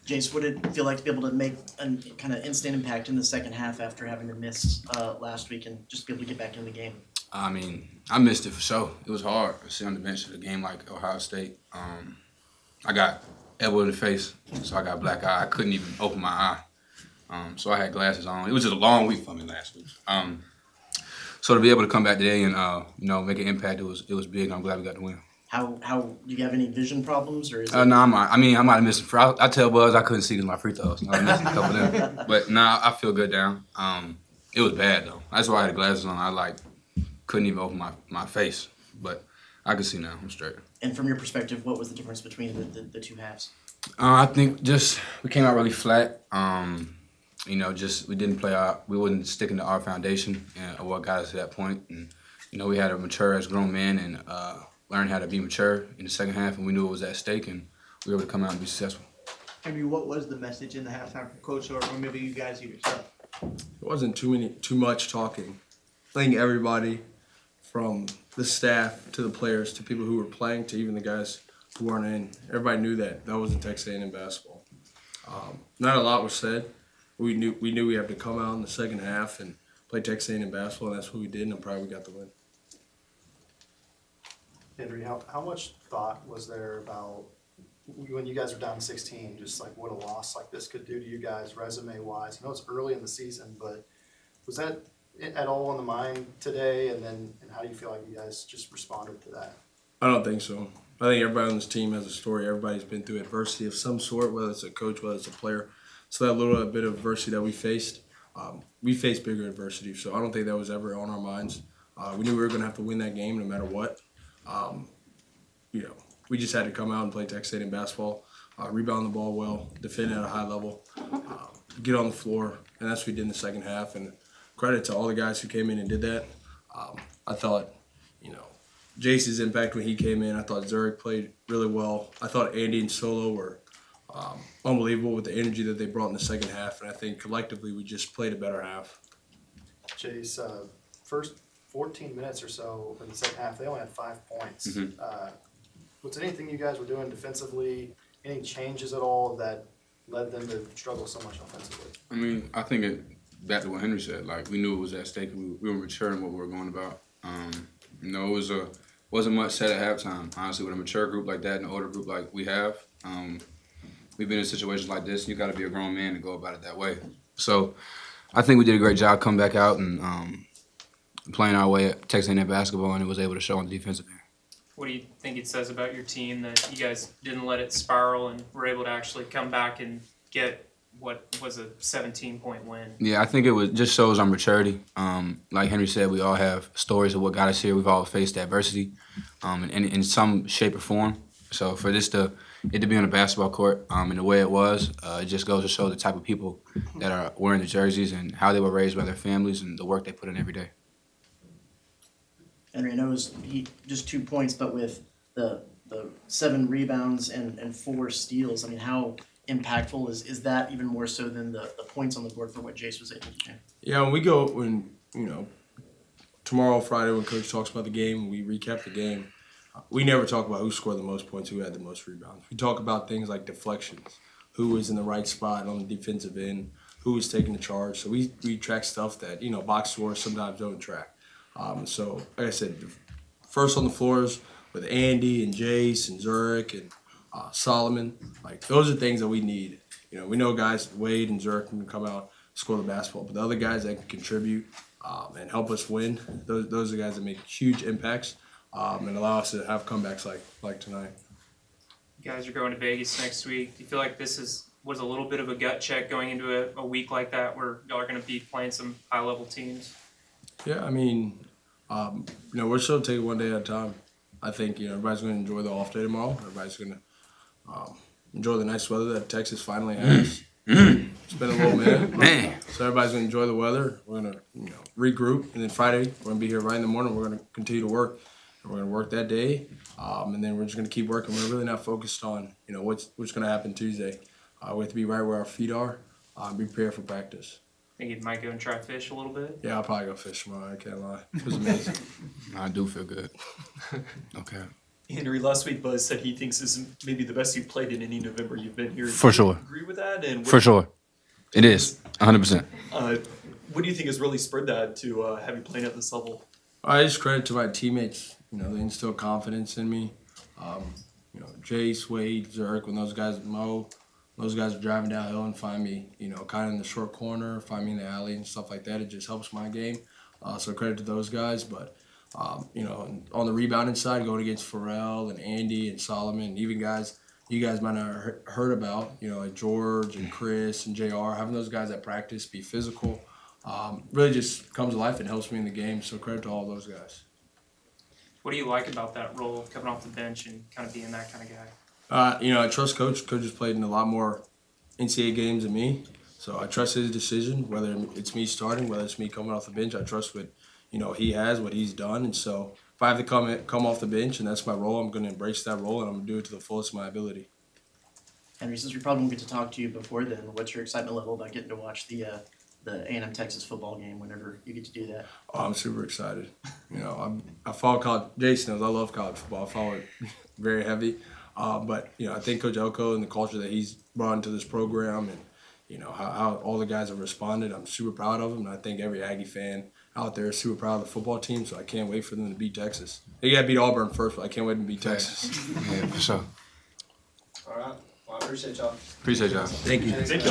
Jace, what did it feel like to be able to make a kind of instant impact in the second half after having to miss last week and just be able to get back in the game? I mean, I missed it for sure. It was hard to sit on the bench at a game like Ohio State. I got elbow in the face, so I got a black eye. I couldn't even open my eye. So I had glasses on. It was just a long week for me last week. So to be able to come back today and make an impact, it was big. I'm glad we got the win. How do you have any vision problems or is No, I might have missed I tell Buzz I couldn't see my free throws. I missed a couple of them. But I feel good now. It was bad though. That's why I had the glasses on. I couldn't even open my face. But I can see now. I'm straight. And from your perspective, what was the difference between the two halves? I think just we came out really flat. We didn't we wasn't sticking to our foundation and what got us to that point. And we had to mature as grown men and learn how to be mature in the second half, and we knew it was at stake, and we were able to come out and be successful. Henry, what was the message in the halftime from Coach or maybe you guys yourself? It wasn't too much talking. I think everybody, from the staff to the players to people who were playing to even the guys who weren't in, everybody knew that wasn't Texas A&M basketball. Not a lot was said. We knew we had to come out in the second half and play Texas A&M basketball, and that's what we did, and I'm proud we got the win. Henry, how much thought was there about when you guys were down 16, just like what a loss like this could do to you guys resume-wise? I know it's early in the season, but was that at all on the mind today? And how do you feel like you guys just responded to that? I don't think so. I think everybody on this team has a story. Everybody's been through adversity of some sort, whether it's a coach, whether it's a player. So that little bit of adversity that we faced bigger adversity. So I don't think that was ever on our minds. We knew we were going to have to win that game no matter what. We just had to come out and play Texas A&M basketball, rebound the ball well, defend at a high level, get on the floor, and that's what we did in the second half. And credit to all the guys who came in and did that. I thought, Jace's impact when he came in, I thought Zurich played really well. I thought Andy and Solo were unbelievable with the energy that they brought in the second half, and I think collectively we just played a better half. Jace, first 14 minutes or so in the second half, they only had 5 points. Mm-hmm. Was there anything you guys were doing defensively, any changes at all that led them to struggle so much offensively? I mean, I think back to what Henry said, we knew it was at stake. We were mature in what we were going about. It wasn't much said at halftime. Honestly, with a mature group like that and an older group like we have, we've been in situations like this, and you got to be a grown man to go about it that way. So I think we did a great job coming back out and playing our way at Texas A&M basketball, and it was able to show on the defensive end. What do you think it says about your team that you guys didn't let it spiral and were able to actually come back and get what was a 17-point win? Yeah, I think it just shows our maturity. Like Henry said, we all have stories of what got us here. We've all faced adversity in some shape or form. So for it to be on a basketball court and the way it was, it just goes to show the type of people that are wearing the jerseys and how they were raised by their families and the work they put in every day. Henry, I know it was just 2 points, but with the 7 rebounds and 4 steals, I mean, how impactful is that even more so than the points on the board for what Jace was able to do? Yeah, tomorrow, Friday, when Coach talks about the game, we recap the game. We never talk about who scored the most points, who had the most rebounds. We talk about things like deflections, who was in the right spot on the defensive end, who was taking the charge. So we track stuff that, box scores sometimes don't track. So, like I said, first on the floors with Andy and Jace and Zurich and Solomon, those are things that we need. We know guys, Wade and Zurich can come out, score the basketball, but the other guys that can contribute and help us win, those are the guys that make huge impacts and allow us to have comebacks like tonight. You guys are going to Vegas next week. Do you feel like this was a little bit of a gut check going into a week like that where y'all are going to be playing some high-level teams? Yeah, I mean, we're still taking one day at a time. I think, everybody's going to enjoy the off day tomorrow. Everybody's going to enjoy the nice weather that Texas finally has. It's been a little minute. Man. So everybody's going to enjoy the weather. We're going to, regroup. And then Friday, we're going to be here right in the morning. We're going to continue to work. And we're going to work that day. And then we're just going to keep working. We're really not focused on, what's going to happen Tuesday. We have to be right where our feet are, be prepared for practice. Think you might go and try fish a little bit? Yeah, I'll probably go fish tomorrow. I can't lie. It was amazing. I do feel good. Okay. Henry, last week Buzz said he thinks this is maybe the best you've played in any November you've been here. For Do you sure. agree with that? that? And For sure. It is, 100%. What do you think has really spurred that to have you playing at this level? I just credit to my teammates. They instill confidence in me. Jace, Wade, Zurich, when those guys are driving downhill and find me, kind of in the short corner, find me in the alley and stuff like that. It just helps my game. So credit to those guys. But, on the rebounding side, going against Pharrell and Andy and Solomon, even guys you guys might not have heard about, like George and Chris and JR, having those guys at practice be physical, really just comes to life and helps me in the game. So credit to all those guys. What do you like about that role, coming off the bench and kind of being that kind of guy? I trust Coach. Coach has played in a lot more NCAA games than me, so I trust his decision. Whether it's me starting, whether it's me coming off the bench, I trust what he has, what he's done, and so if I have to come off the bench and that's my role, I'm going to embrace that role and I'm going to do it to the fullest of my ability. Henry, since we probably won't get to talk to you before then, what's your excitement level about getting to watch the A&M Texas football game whenever you get to do that? Oh, I'm super excited. I follow college. Jace knows I love college football. I follow it very heavy. But I think Coach Elko and the culture that he's brought into this program and how all the guys have responded, I'm super proud of him. And I think every Aggie fan out there is super proud of the football team. So I can't wait for them to beat Texas. They got to beat Auburn first, but I can't wait to beat Texas. Yeah, for sure. All right. Well, I appreciate y'all. Appreciate y'all. Thank you. Thank you.